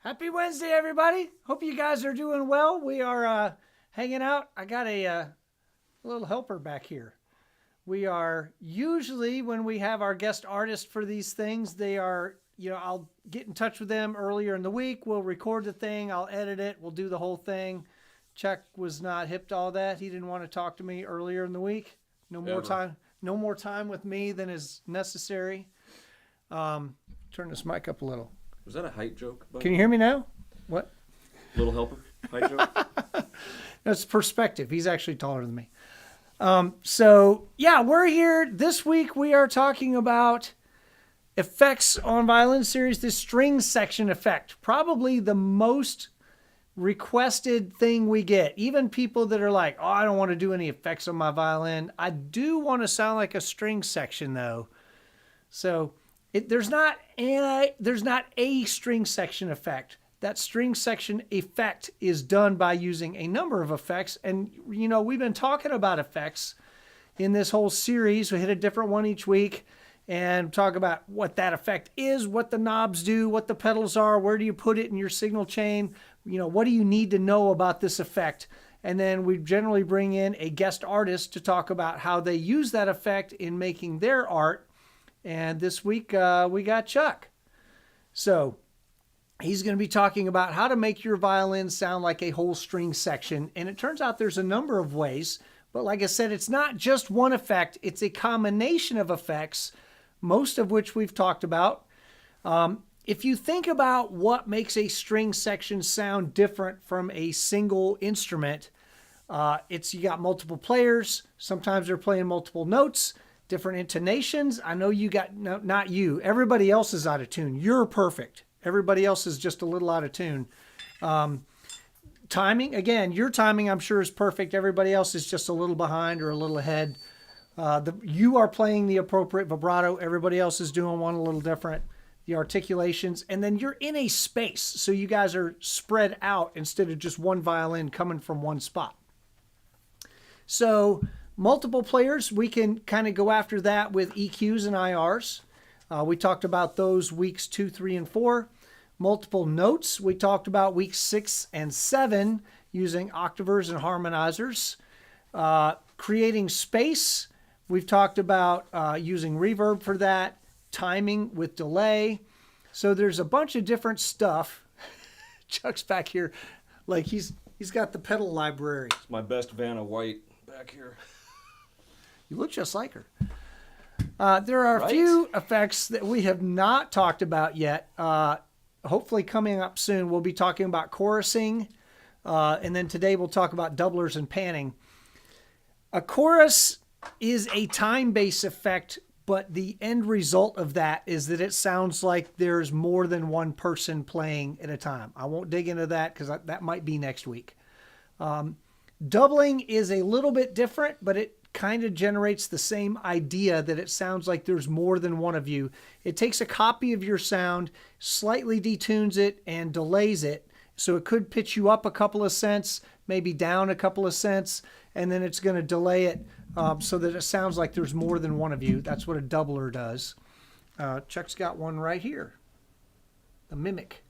Happy Wednesday, everybody. Hope you guys are doing well. We are hanging out. I got a little helper back here. We are usually, when we have our guest artist for these things, they are, I'll get in touch with them earlier in the week. We'll record the thing. I'll edit it. We'll do the whole thing. Chuck was not hip to all that. He didn't want to talk to me earlier in the week. No more time. No more time with me than is necessary. Turn this mic up a little. Was that a height joke? Can you hear me now? What? Little helper? Height joke? That's perspective. He's actually taller than me. We're here. This week we are talking about effects on violin series, the string section effect. Probably the most requested thing we get. Even people that are like, oh, I don't want to do any effects on my violin. I do want to sound like a string section though. So there's not a string section effect. That string section effect is done by using a number of effects. And, we've been talking about effects in this whole series. We hit a different one each week and talk about what that effect is, what the knobs do, what the pedals are, where do you put it in your signal chain, what do you need to know about this effect. And then we generally bring in a guest artist to talk about how they use that effect in making their art. And this week we got Chuck. So he's going to be talking about how to make your violin sound like a whole string section. And it turns out there's a number of ways. But like I said, it's not just one effect. It's a combination of effects, most of which we've talked about. If you think about what makes a string section sound different from a single instrument, you got multiple players. Sometimes they're playing multiple notes. Different intonations. I know you got, no, not you. Everybody else is out of tune. You're perfect. Everybody else is just a little out of tune. Timing, again, your timing I'm sure is perfect. Everybody else is just a little behind or a little ahead. You are playing the appropriate vibrato. Everybody else is doing one a little different. The articulations. And then you're in a space. So you guys are spread out instead of just one violin coming from one spot. So multiple players, we can kind of go after that with EQs and IRs. We talked about those weeks 2, 3, and 4. Multiple notes, we talked about weeks 6 and 7 using octavers and harmonizers. Creating space, we've talked about using reverb for that. Timing with delay. So there's a bunch of different stuff. Chuck's back here like he's got the pedal library. It's my best Vanna White back here. You look just like her. There are a few effects that we have not talked about yet. Hopefully coming up soon, we'll be talking about chorusing. And then today we'll talk about doublers and panning. A chorus is a time-based effect, but the end result of that is that it sounds like there's more than one person playing at a time. I won't dig into that because that might be next week. Doubling is a little bit different, but it kind of generates the same idea that it sounds like there's more than one of you. It takes a copy of your sound, slightly detunes it, and delays it. So it could pitch you up a couple of cents, maybe down a couple of cents, and then it's going to delay it so that it sounds like there's more than one of you. That's what a doubler does. Chuck's got one right here. The mimic.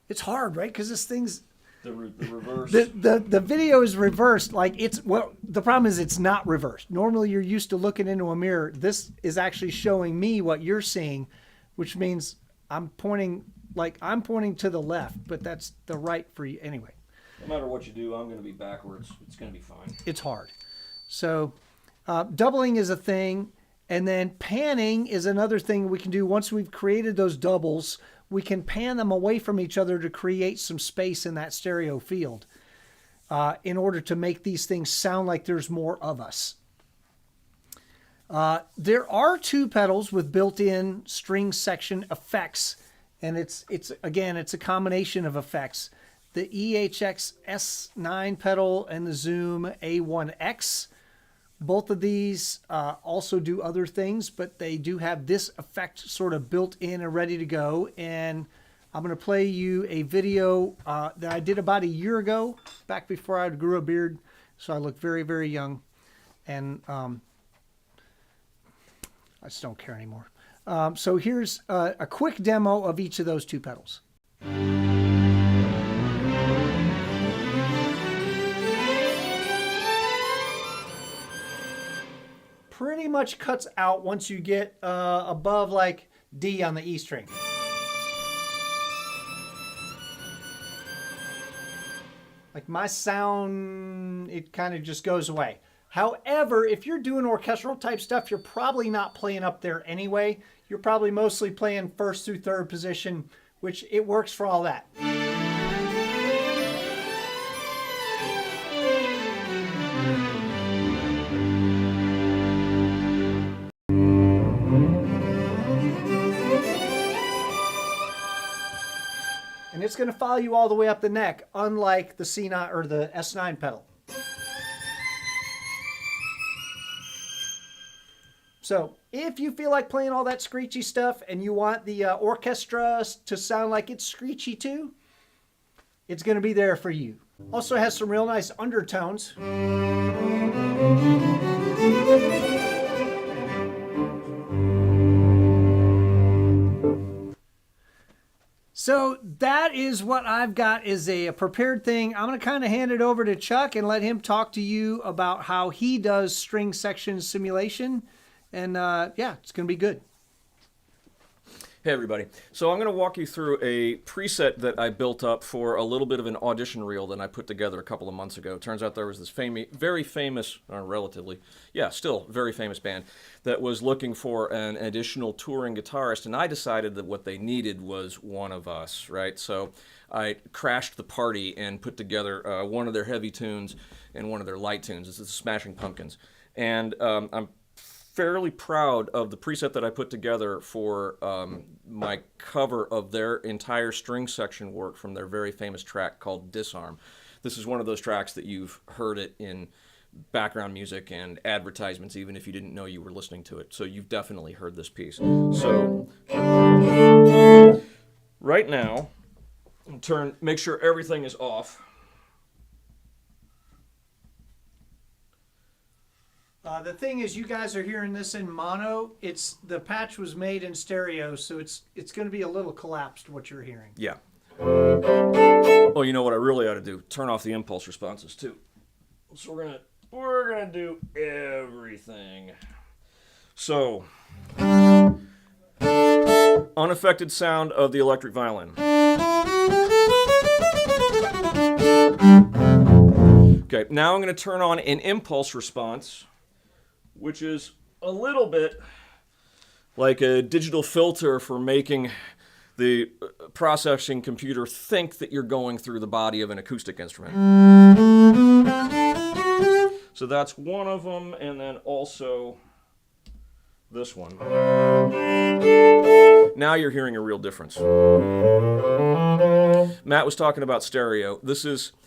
It's hard, right? Because this thing's... The reverse. The video is reversed. The problem is it's not reversed. Normally you're used to looking into a mirror. This is actually showing me what you're seeing, which means I'm pointing to the left, but that's the right for you anyway. No matter what you do, I'm going to be backwards. It's going to be fine. It's hard. So doubling is a thing. And then panning is another thing we can do. Once we've created those doubles, we can pan them away from each other to create some space in that stereo field in order to make these things sound like there's more of us. There are 2 pedals with built-in string section effects, and it's a combination of effects. The EHX S9 pedal and the Zoom A1X. Both of these also do other things, but they do have this effect sort of built in and ready to go. And I'm going to play you a video that I did about a year ago, back before I grew a beard. So I look very, very young. And I just don't care anymore. So here's a quick demo of each of those 2 pedals. Pretty much cuts out once you get above like D on the E string. Like my sound, it kind of just goes away. However, if you're doing orchestral type stuff, you're probably not playing up there anyway. You're probably mostly playing first through third position, which it works for all that. And it's going to follow you all the way up the neck, unlike the C9 or the S9 pedal. So if you feel like playing all that screechy stuff and you want the orchestra to sound like it's screechy too, it's going to be there for you. Also has some real nice undertones. So that is what I've got is a prepared thing. I'm going to kind of hand it over to Chuck and let him talk to you about how he does string section simulation. And yeah, it's going to be good. Hey everybody. So I'm going to walk you through a preset that I built up for a little bit of an audition reel that I put together a couple of months ago. Turns out there was this very famous, relatively, yeah, still very famous band that was looking for an additional touring guitarist, and I decided that what they needed was one of us, right? So I crashed the party and put together one of their heavy tunes and one of their light tunes. This is the Smashing Pumpkins. And I'm fairly proud of the preset that I put together for my cover of their entire string section work from their very famous track called Disarm. This is one of those tracks that you've heard it in background music and advertisements even if you didn't know you were listening to it. So you've definitely heard this piece. So right now, make sure everything is off. The thing is, you guys are hearing this in mono. The patch was made in stereo, so it's going to be a little collapsed what you're hearing. Yeah. Well, you know what I really ought to do? Turn off the impulse responses too. So we're gonna do everything. So unaffected sound of the electric violin. Okay, now I'm going to turn on an impulse response, which is a little bit like a digital filter for making the processing computer think that you're going through the body of an acoustic instrument. So that's one of them, and then also this one. Now you're hearing a real difference. Matt was talking about stereo.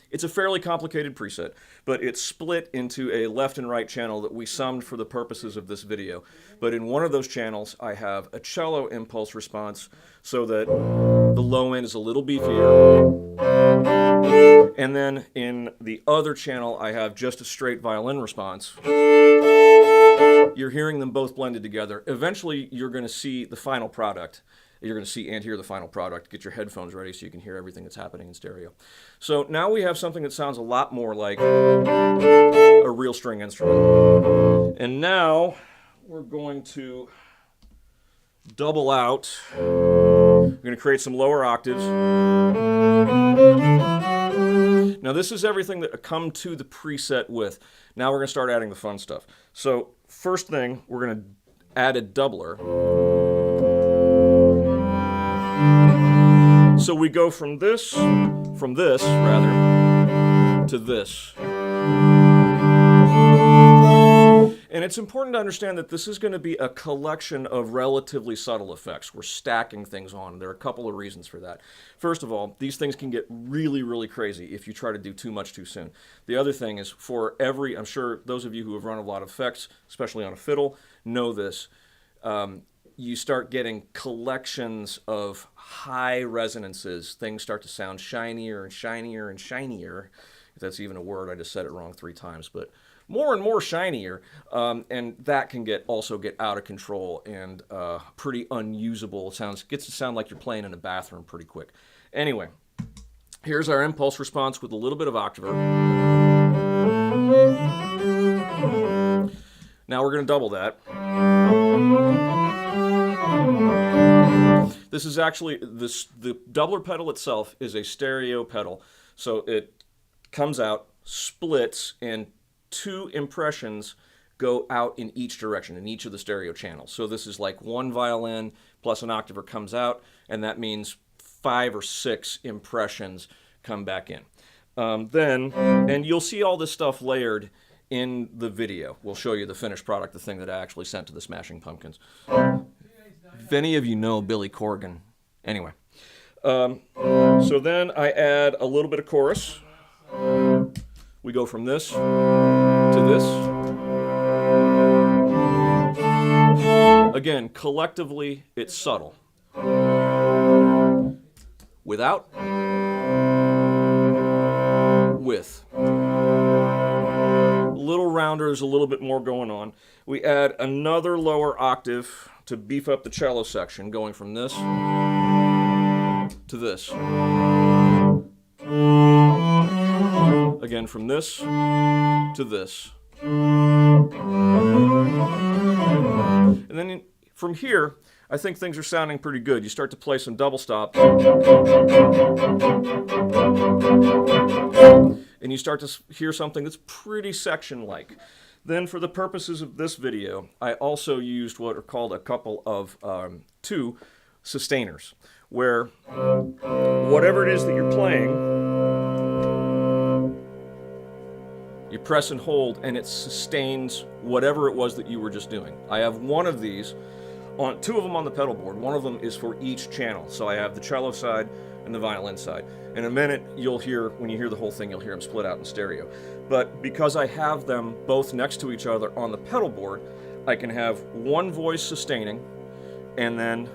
It's a fairly complicated preset, but it's split into a left and right channel that we summed for the purposes of this video. But in one of those channels, I have a cello impulse response so that the low end is a little beefier. And then in the other channel, I have just a straight violin response. You're hearing them both blended together. Eventually, you're going to see the final product. You're going to see and hear the final product. Get your headphones ready so you can hear everything that's happening in stereo. So now we have something that sounds a lot more like a real string instrument. And now we're going to double out. We're going to create some lower octaves. Now this is everything that I come to the preset with. Now we're going to start adding the fun stuff. So first thing, we're going to add a doubler. So we go from this rather, to this. And it's important to understand that this is going to be a collection of relatively subtle effects. We're stacking things on. There are a couple of reasons for that. First of all, these things can get really, really crazy if you try to do too much too soon. The other thing is I'm sure those of you who have run a lot of effects, especially on a fiddle, know this. You start getting collections of high resonances. Things start to sound shinier and shinier and shinier. If that's even a word, I just said it wrong 3 times. But more and more shinier, and that can also get out of control and pretty unusable. Gets to sound like you're playing in a bathroom pretty quick. Anyway, here's our impulse response with a little bit of octave. Now we're going to double that. This is actually, the doubler pedal itself is a stereo pedal. So it comes out, splits, and 2 impressions go out in each direction, in each of the stereo channels. So this is like 1 violin plus an octaver comes out, and that means 5 or 6 impressions come back in. And you'll see all this stuff layered in the video. We'll show you the finished product, the thing that I actually sent to the Smashing Pumpkins. If any of you know Billy Corgan. Anyway. So then I add a little bit of chorus. We go from this to this. Again, collectively, it's subtle. Without, with. Little rounders, a little bit more going on. We add another lower octave to beef up the cello section, going from this to this. Again, from this to this. And then from here, I think things are sounding pretty good. You start to play some double stops. And you start to hear something that's pretty section-like. Then for the purposes of this video, I also used what are called a couple of 2 sustainers, where whatever it is that you're playing, you press and hold, and it sustains whatever it was that you were just doing. I have one of these, 2 of them on the pedal board. One of them is for each channel. So I have the cello side and the violin side. In a minute, you'll hear, when you hear the whole thing, you'll hear them split out in stereo. But because I have them both next to each other on the pedal board, I can have one voice sustaining, and then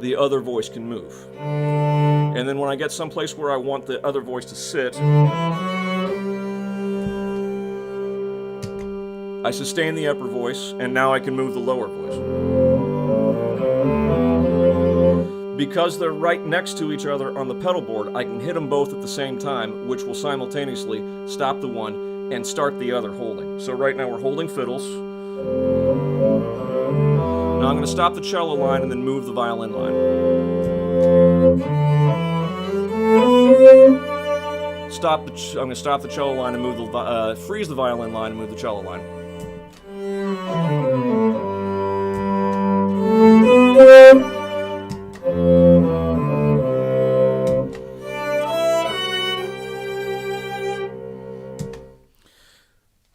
the other voice can move. And then when I get someplace where I want the other voice to sit, I sustain the upper voice, and now I can move the lower voice. Because they're right next to each other on the pedal board, I can hit them both at the same time, which will simultaneously stop the one and start the other holding. So right now we're holding fiddles. Now I'm going to stop the cello line and then move the violin line. I'm going to stop the cello line and move freeze the violin line and move the cello line.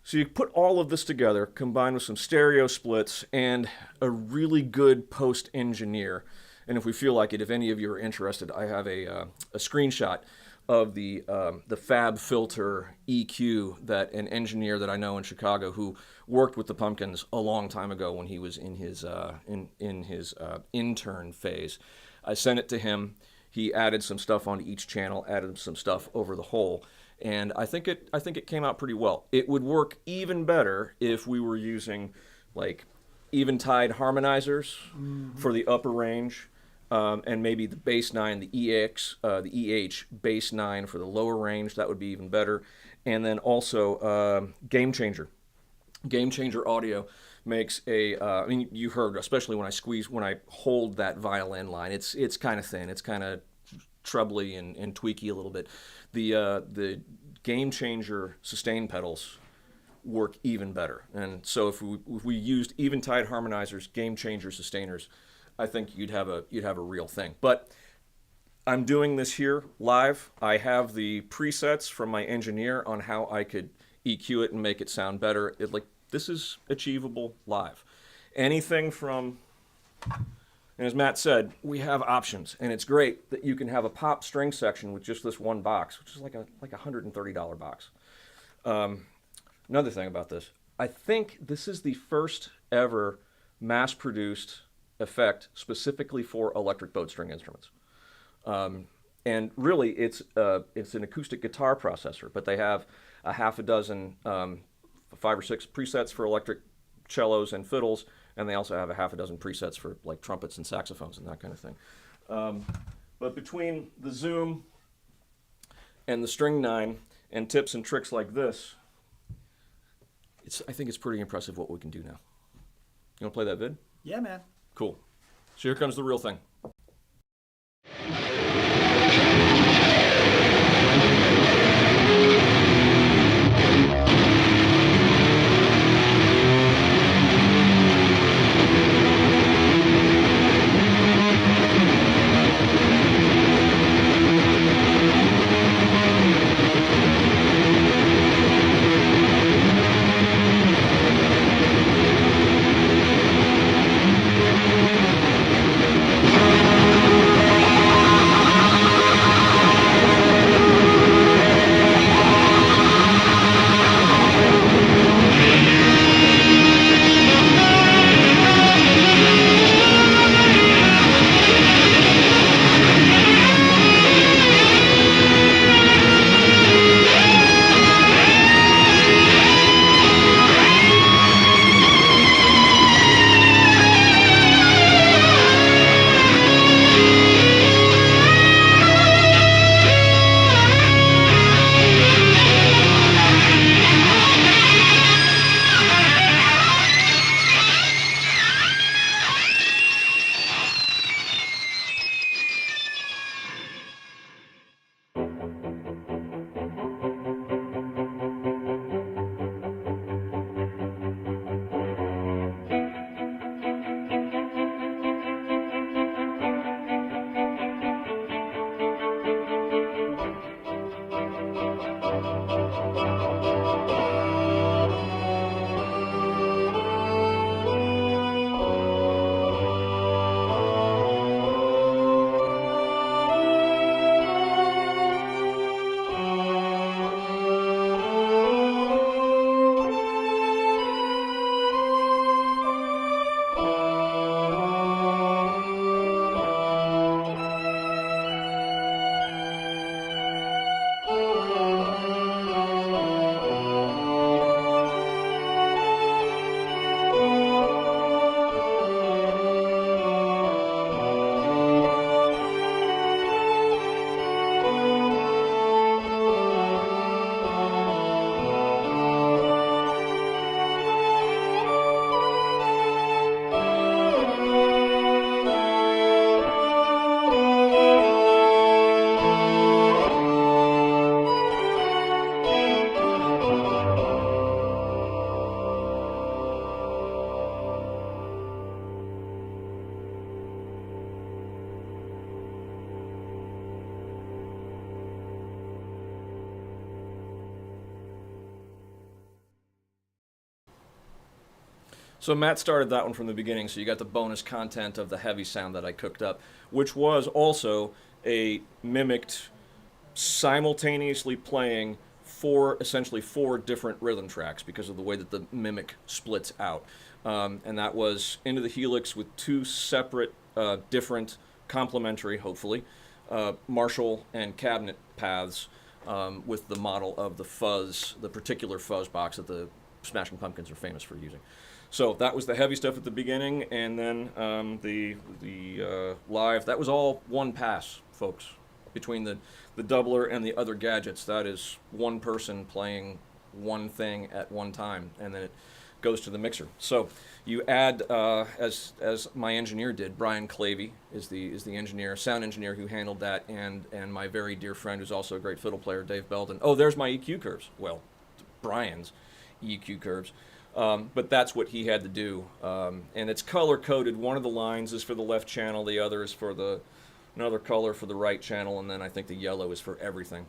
So you put all of this together, combined with some stereo splits and a really good post-engineer. And if we feel like it, if any of you are interested, I have a screenshot of the Fab Filter EQ that an engineer that I know in Chicago who worked with the Pumpkins a long time ago when he was in his intern phase. I sent it to him. He added some stuff on each channel, added some stuff over the whole. And I think it came out pretty well. It would work even better if we were using like eventide harmonizers for the upper range, and maybe the bass 9, the EH bass 9 for the lower range. That would be even better. And then also Game Changer. Game Changer audio makes I mean, you heard, especially when I hold that violin line, it's kind of thin, it's kind of trebly and tweaky a little bit. The Game Changer sustain pedals work even better. And so if we used eventide harmonizers, Game Changer sustainers, I think you'd have a real thing. But I'm doing this here live. I have the presets from my engineer on how I could EQ it and make it sound better. This is achievable live. Anything from, and as Matt said, we have options, and it's great that you can have a pop string section with just this one box, which is like a $130 box. Another thing about this, I think this is the first ever mass-produced effect specifically for electric bowed string instruments. And really, it's an acoustic guitar processor, but they have a half a dozen, 5 or 6 presets for electric cellos and fiddles, and they also have a half a dozen presets for like trumpets and saxophones and that kind of thing. But between the Zoom and the String 9 and tips and tricks like this, I think it's pretty impressive what we can do now. You want to play that vid? Yeah, man. Cool. So here comes the real thing. So Matt started that one from the beginning, so you got the bonus content of the heavy sound that I cooked up, which was also a mimicked, simultaneously playing essentially four different rhythm tracks because of the way that the mimic splits out. And that was Into the Helix with 2 separate, different, complementary, hopefully, Marshall and cabinet paths with the model of the fuzz, the particular fuzz box that the Smashing Pumpkins are famous for using. So that was the heavy stuff at the beginning, and then the live. That was all one pass, folks, between the doubler and the other gadgets. That is one person playing one thing at one time, and then it goes to the mixer. So you add, as my engineer did, Brian Clavey is the engineer, sound engineer who handled that, and my very dear friend who's also a great fiddle player, Dave Belden. Oh, there's my EQ curves. Well, Brian's EQ curves. But that's what he had to do. And it's color-coded. One of the lines is for the left channel, the other is for another color for the right channel, and then I think the yellow is for everything.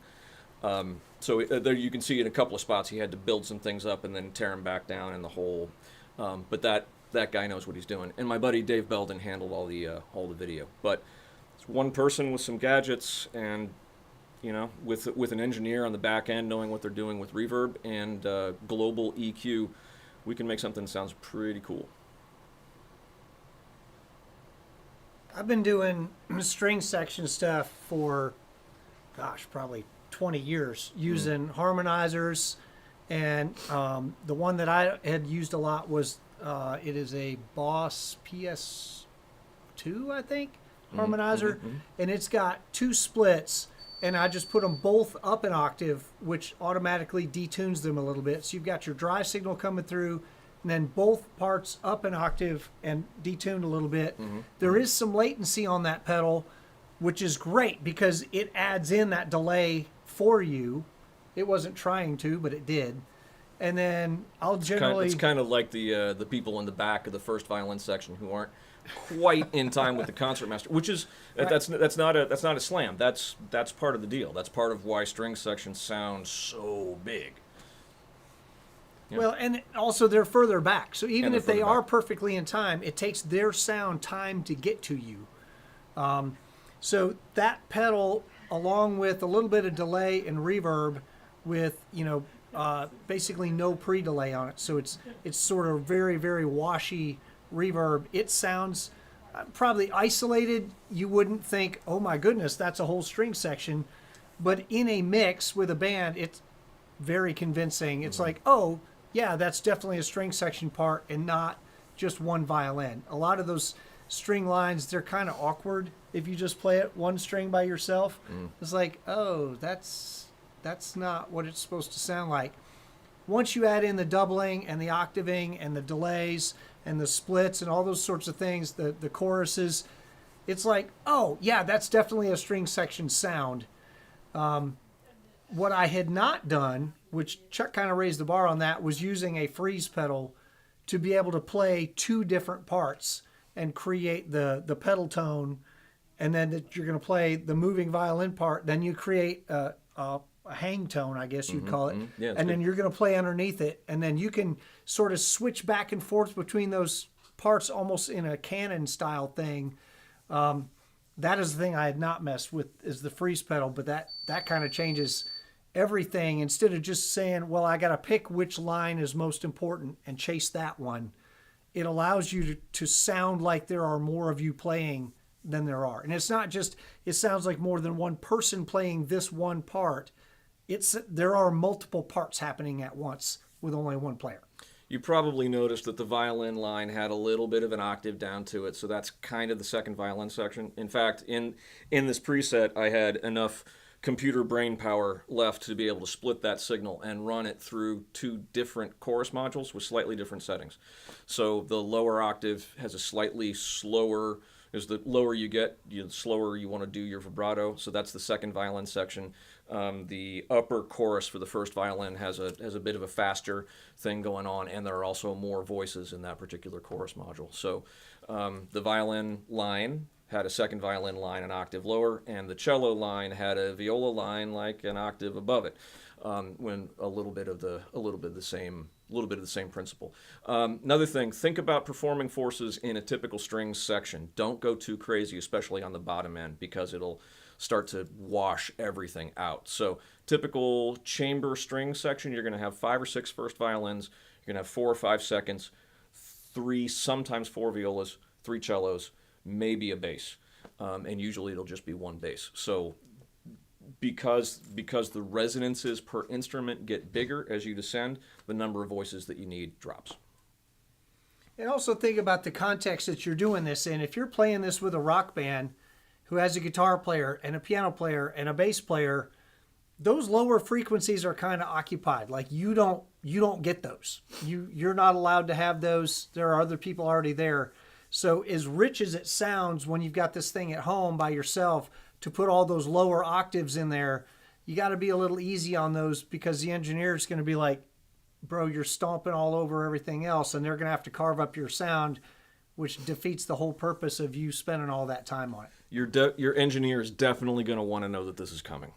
So there you can see in a couple of spots he had to build some things up and then tear them back down in the whole. But that guy knows what he's doing. And my buddy Dave Belden handled all the video. But it's one person with some gadgets and, you know, with an engineer on the back end knowing what they're doing with reverb and global EQ, we can make something that sounds pretty cool. I've been doing string section stuff for, gosh, probably 20 years using harmonizers. And the one that I had used a lot was, it is a Boss PS2, I think, harmonizer. And it's got 2 splits, and I just put them both up an octave, which automatically detunes them a little bit. So you've got your dry signal coming through, and then both parts up an octave and detuned a little bit. There is some latency on that pedal, which is great because it adds in that delay for you. It wasn't trying to, but it did. And then I'll generally... It's kind of like the people in the back of the first violin section who aren't quite in time with the concertmaster, which is Right. that's not a slam. That's part of the deal. That's part of why string sections sound so big. Yeah. Well, and also they're further back. So even And if they they're further are back. perfectly in time, it takes their sound time to get to you. So that pedal, along with a little bit of delay and reverb, with basically no pre-delay on it, so it's sort of very, very washy reverb. It sounds probably isolated. You wouldn't think, oh my goodness, that's a whole string section, but in a mix with a band, it's very convincing. It's like, oh yeah, that's definitely a string section part and not just one violin. A lot of those string lines, they're kind of awkward if you just play it one string by yourself. It's like, oh, that's not what it's supposed to sound like. Once you add in the doubling and the octaving and the delays and the splits and all those sorts of things, the choruses, it's like, oh yeah, that's definitely a string section sound. What I had not done, which Chuck kind of raised the bar on that, was using a freeze pedal to be able to play 2 different parts and create the pedal tone, and then that you're going to play the moving violin part. Then you create a hang tone, I guess you'd call it, Yeah, and then you're going to play underneath it, and then you can sort of switch back and forth between those parts almost in a canon style thing. That is the thing I had not messed with, is the freeze pedal, but that kind of changes everything. Instead of just saying, well, I got to pick which line is most important and chase that one, it allows you to sound like there are more of you playing than there are. And it's not just, it sounds like more than one person playing this one part. There are multiple parts happening at once with only one player. You probably noticed that the violin line had a little bit of an octave down to it, so that's kind of the second violin section. In fact, in this preset, I had enough computer brain power left to be able to split that signal and run it through 2 different chorus modules with slightly different settings. So the lower octave has a slightly slower, as the lower you get, the slower you want to do your vibrato. So that's the second violin section. The upper chorus for the first violin has a bit of a faster thing going on, and there are also more voices in that particular chorus module. So the violin line had a second violin line an octave lower, and the cello line had a viola line like an octave above it. When a little bit of the same principle. Another thing, think about performing forces in a typical strings section. Don't go too crazy, especially on the bottom end, because it'll start to wash everything out. So typical chamber string section, you're going to have 5 or 6 first violins. You're going to have 4 or 5 seconds, 3, sometimes 4 violas, 3 cellos, maybe a bass, and usually it'll just be 1 bass. So because the resonances per instrument get bigger as you descend, the number of voices that you need drops. And also think about the context that you're doing this in. If you're playing this with a rock band who has a guitar player and a piano player and a bass player, those lower frequencies are kind of occupied. Like you don't get those. You're not allowed to have those. There are other people already there. So as rich as it sounds when you've got this thing at home by yourself, to put all those lower octaves in there, you got to be a little easy on those, because the engineer is going to be like, bro, you're stomping all over everything else, and they're going to have to carve up your sound, which defeats the whole purpose of you spending all that time on it. Your engineer is definitely going to want to know that this is coming.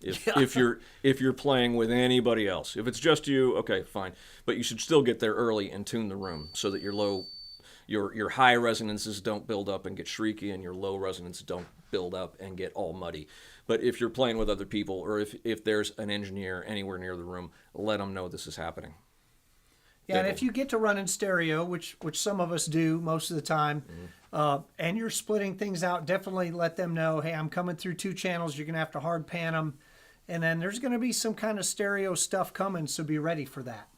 If you're playing with anybody else. If it's just you, okay, fine. But you should still get there early and tune the room so that your high resonances don't build up and get shrieky, and your low resonances don't build up and get all muddy. But if you're playing with other people, or if there's an engineer anywhere near the room, let them know this is happening. Yeah, and if you get to run in stereo, which some of us do most of the time, and you're splitting things out, definitely let them know, hey, I'm coming through 2 channels. You're going to have to hard pan them. And then there's going to be some kind of stereo stuff coming, so be ready for that.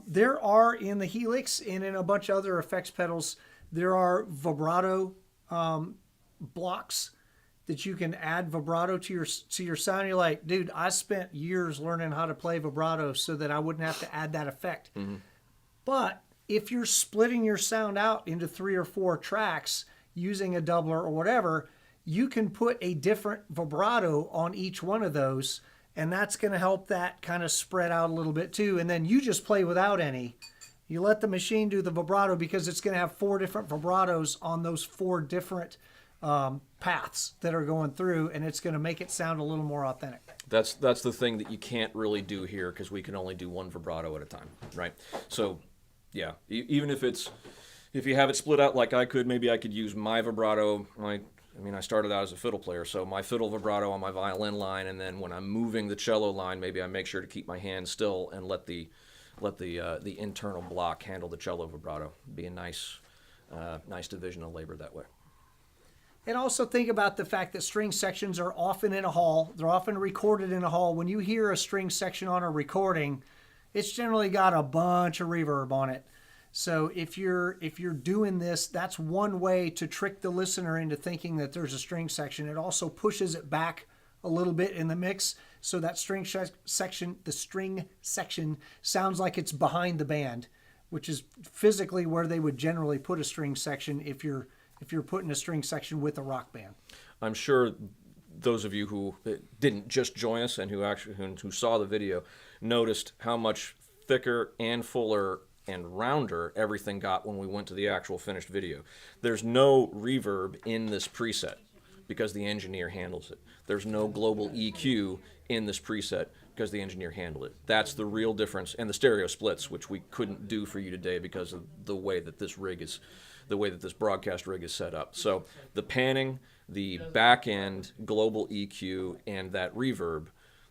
There are in the Helix and in a bunch of other effects pedals, there are vibrato blocks that you can add vibrato to your sound. You're like, dude, I spent years learning how to play vibrato so that I wouldn't have to add that effect. Mm-hmm. But if you're splitting your sound out into 3 or 4 tracks using a doubler or whatever, you can put a different vibrato on each one of those, and that's going to help that kind of spread out a little bit too. And then you just play without any. You let the machine do the vibrato because it's going to have 4 different vibratos on those 4 different paths that are going through, and it's going to make it sound a little more authentic. That's the thing that you can't really do here because we can only do 1 vibrato at a time, right? So, yeah, even if you have it split out like I could, maybe I could use my vibrato. I started out as a fiddle player, so my fiddle vibrato on my violin line, and then when I'm moving the cello line, maybe I make sure to keep my hand still and let the internal block handle the cello vibrato. Be a nice division of labor that way. And also think about the fact that string sections are often in a hall. They're often recorded in a hall. When you hear a string section on a recording, it's generally got a bunch of reverb on it. So if you're doing this, that's one way to trick the listener into thinking that there's a string section. It also pushes it back a little bit in the mix, so that the string section sounds like it's behind the band, which is physically where they would generally put a string section if you're putting a string section with a rock band. I'm sure those of you who didn't just join us and who saw the video noticed how much thicker and fuller and rounder everything got when we went to the actual finished video. There's no reverb in this preset because the engineer handles it. There's no global EQ in this preset because the engineer handled it. That's the real difference. And the stereo splits, which we couldn't do for you today because of the way that this broadcast rig is set up. So the panning, the back end global EQ, and that reverb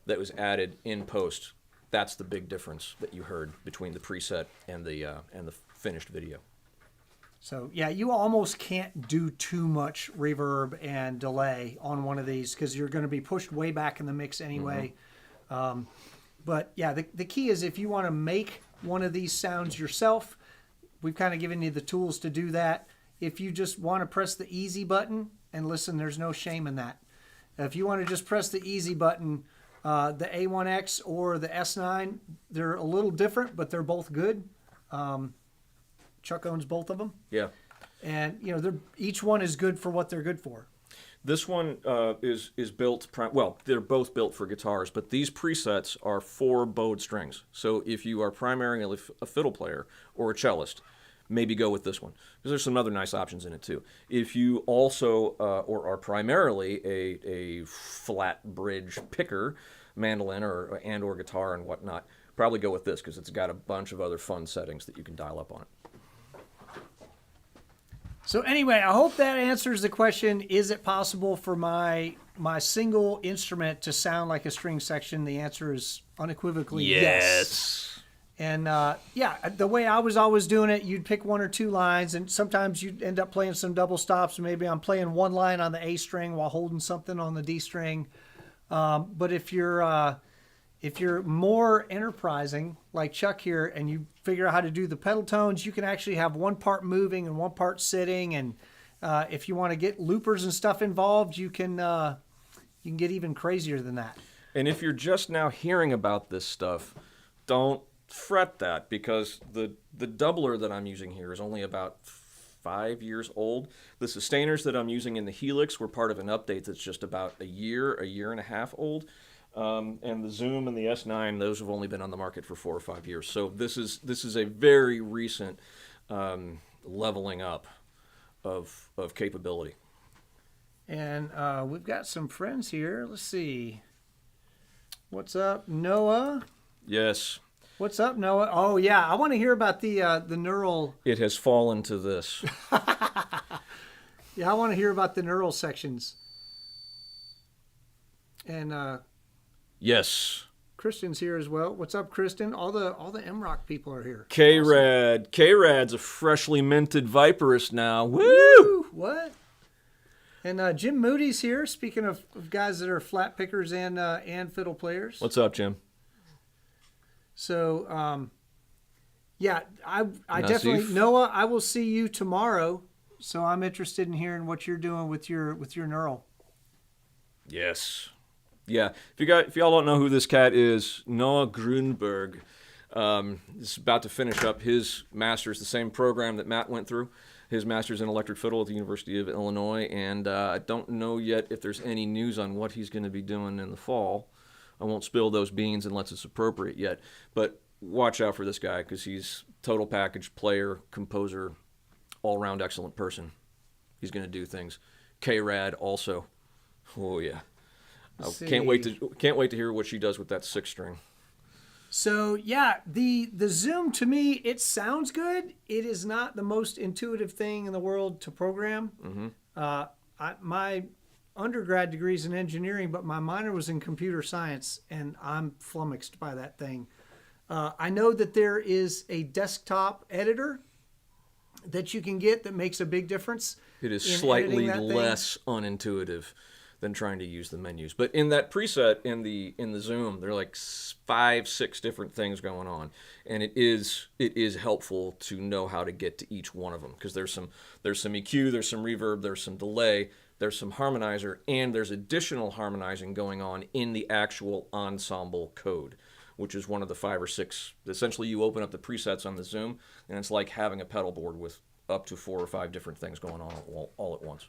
that was added in post, that's the big difference that you heard between the preset and the finished video. So yeah, you almost can't do too much reverb and delay on one of these because you're going to be pushed way back in the mix anyway. Mm-hmm. But yeah, the key is if you want to make one of these sounds yourself, we've kind of given you the tools to do that. If you just want to press the easy button, and listen, there's no shame in that. If you want to just press the easy button, the A1X or the S9, they're a little different, but they're both good. Chuck owns both of them. Yeah. And, each one is good for what they're good for. This one is built, they're both built for guitars, but these presets are for bowed strings. So if you are primarily a fiddle player or a cellist, maybe go with this one. Because there's some other nice options in it too. If you also or are primarily a flat bridge picker, mandolin or guitar and whatnot, probably go with this because it's got a bunch of other fun settings that you can dial up on it. So anyway, I hope that answers the question, is it possible for my single instrument to sound like a string section? The answer is unequivocally yes. And the way I was always doing it, you'd pick 1 or 2 lines, and sometimes you'd end up playing some double stops. Maybe I'm playing 1 line on the A string while holding something on the D string. But if you're more enterprising, like Chuck here, and you figure out how to do the pedal tones, you can actually have 1 part moving and 1 part sitting. And if you want to get loopers and stuff involved, you can get even crazier than that. And if you're just now hearing about this stuff, don't fret that, because the doubler that I'm using here is only about 5 years old. The sustainers that I'm using in the Helix were part of an update that's just about a year and a half old. And the Zoom and the S9, those have only been on the market for 4 or 5 years. So this is a very recent leveling up of capability. And we've got some friends here. Let's see. What's up, Noah? Yes. What's up, Noah? Oh yeah, I want to hear about the neural. It has fallen to this. Yeah, I want to hear about the neural sections. And yes, Kristen's here as well. What's up, Kristen? All the M-Rock people are here. K-Rad. K-Rad's a freshly minted Viperist now. Woo! What? And Jim Moody's here. Speaking of guys that are flat pickers and fiddle players. What's up, Jim? So, yeah, I Nasif? definitely, Noah, I will see you tomorrow. So I'm interested in hearing what you're doing with your neural. Yes. Yeah. If y'all don't know who this cat is, Noah Grunberg is about to finish up his master's, the same program that Matt went through, his master's in electric fiddle at the University of Illinois. And I don't know yet if there's any news on what he's going to be doing in the fall. I won't spill those beans unless it's appropriate yet. But watch out for this guy because he's total package player, composer, all-around excellent person. He's going to do things. K-Rad also. Oh, yeah. Can't wait to hear what she does with that 6-string. So yeah, the Zoom to me, it sounds good. It is not the most intuitive thing in the world to program. Mm-hmm. My undergrad degree is in engineering, but my minor was in computer science, and I'm flummoxed by that thing. I know that there is a desktop editor that you can get that makes a big difference. It is slightly less unintuitive than trying to use the menus. But in that preset in the Zoom, there are like 5-6 different things going on, and it is helpful to know how to get to each one of them because there's some EQ, there's some reverb, there's some delay, there's some harmonizer, and there's additional harmonizing going on in the actual ensemble code, which is one of the 5 or 6. Essentially, you open up the presets on the Zoom, and it's like having a pedal board with up to 4 or 5 different things going on all at once.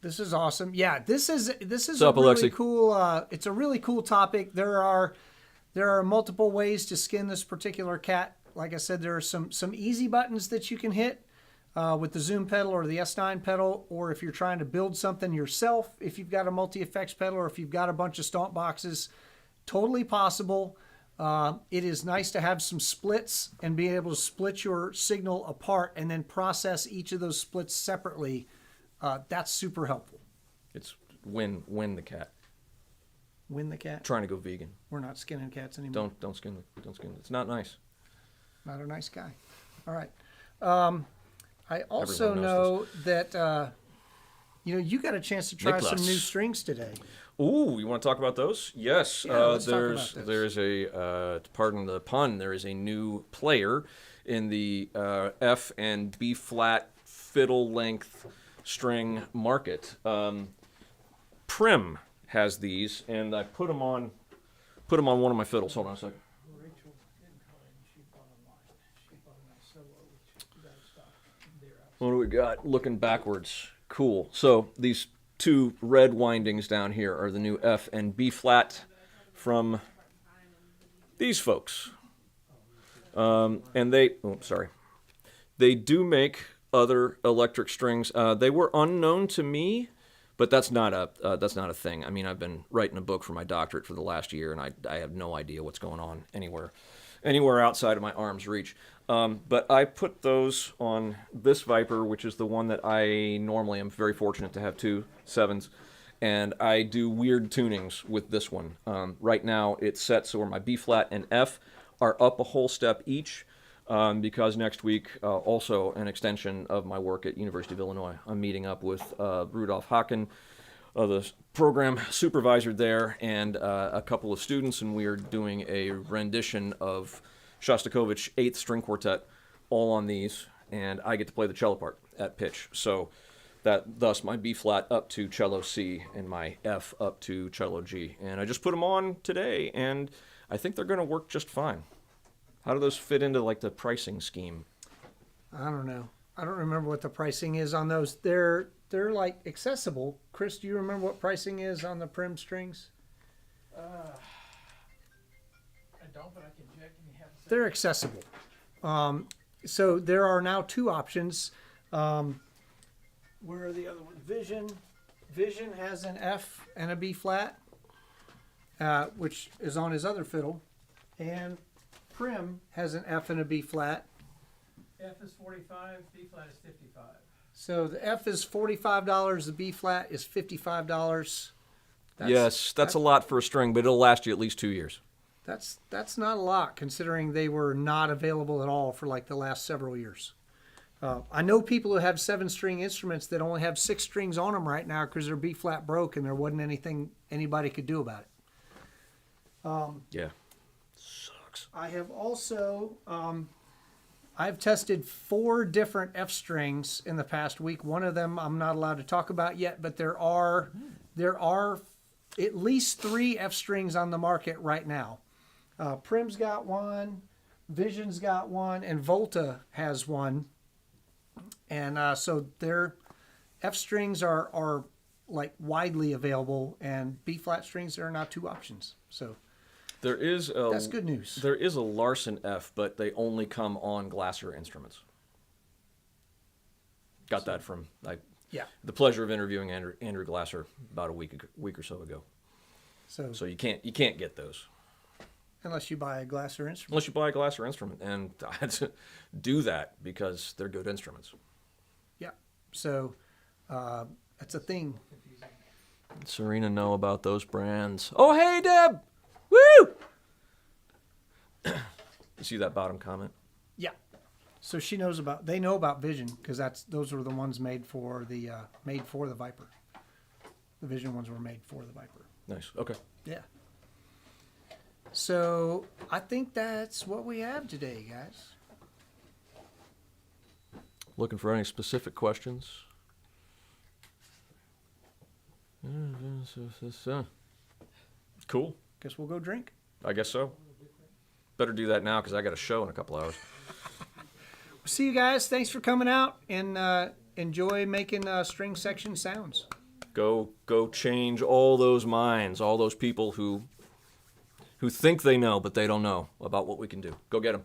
This is awesome. Yeah, this is What's a up, really Alexi? cool. It's a really cool topic. There are multiple ways to skin this particular cat. Like I said, there are some easy buttons that you can hit with the Zoom pedal or the S9 pedal, or if you're trying to build something yourself, if you've got a multi-effects pedal or if you've got a bunch of stomp boxes, totally possible. It is nice to have some splits and be able to split your signal apart and then process each of those splits separately. That's super helpful. It's win the cat. Win the cat. Trying to go vegan. We're not skinning cats anymore. Don't skin it. It's not nice. Not a nice guy. All right. I also Everyone know knows that you got a chance to try Nicholas. some new strings today. Ooh, you want to talk about those? Yes. Yeah, let's talk about those. There's a pardon the pun. There is a new player in the F and B flat fiddle length string market. Prim has these, and I put them on one of my fiddles. Hold on a second. Rachel didn't call in. She bought online. She bought a nice solo, which you got to stop there. What do we got? Looking backwards. Cool. So these 2 red windings down here are the new F and B flat from these folks. And they do make other electric strings. They were unknown to me, but that's not a thing. I mean, I've been writing a book for my doctorate for the last year, and I have no idea what's going on anywhere outside of my arm's reach. But I put those on this Viper, which is the one that I normally am very fortunate to have 2 7s, and I do weird tunings with this one. Right now, it's set so where my B flat and F are up a whole step each. Because next week, also an extension of my work at University of Illinois. I'm meeting up with Rudolf Haken, the program supervisor there, and a couple of students, and we are doing a rendition of Shostakovich 8th String Quartet, all on these, and I get to play the cello part at pitch. So thus my B flat up to cello C and my F up to cello G. And I just put them on today, and I think they're going to work just fine. How do those fit into like the pricing scheme? I don't know. I don't remember what the pricing is on those. They're like accessible. Chris, do you remember what pricing is on the Prim strings? I don't, but I can check and you have a They're accessible. So there are now 2 options. Where are the other ones? Vision has an F and a B flat, which is on his other fiddle, and Prim has an F and a B flat. F is 45, B flat is 55. So the F is $45, the B flat is $55. That's a lot for a string, but it'll last you at least 2 years. That's not a lot considering they were not available at all for like the last several years. I know people who have 7-string instruments that only have 6 strings on them right now because their B flat broke and there wasn't anything anybody could do about it. Yeah. Sucks. I have also I've tested 4 different F strings in the past week. One of them I'm not allowed to talk about yet, but there are at least 3 F strings on the market right now. Prim's got one, Vision's got one, and Volta has one. And so their F strings are like widely available, and B flat strings there are now 2 options. So There is that's good news. There is a Larson F, but they only come on Glasser instruments. Got that from Yeah. the pleasure of interviewing Andrew Glasser about a week or so ago. So you can't get those Unless you buy a Glasser instrument. unless you buy a Glasser instrument, and I had to do that because they're good instruments. Yeah. So that's a thing. Serena know about those brands. Oh, hey, Deb! Woo! You see that bottom comment? Yeah. So they know about Vision because those were the ones made for the Viper. The Vision ones were made for the Viper. Nice. Okay. Yeah. So I think that's what we have today, guys. Looking for any specific questions? Cool. Guess we'll go drink. I guess so. Better do that now because I got a show in a couple hours. See you guys. Thanks for coming out and enjoy making string section sounds. Go change all those minds, all those people who think they know but they don't know about what we can do. Go get them.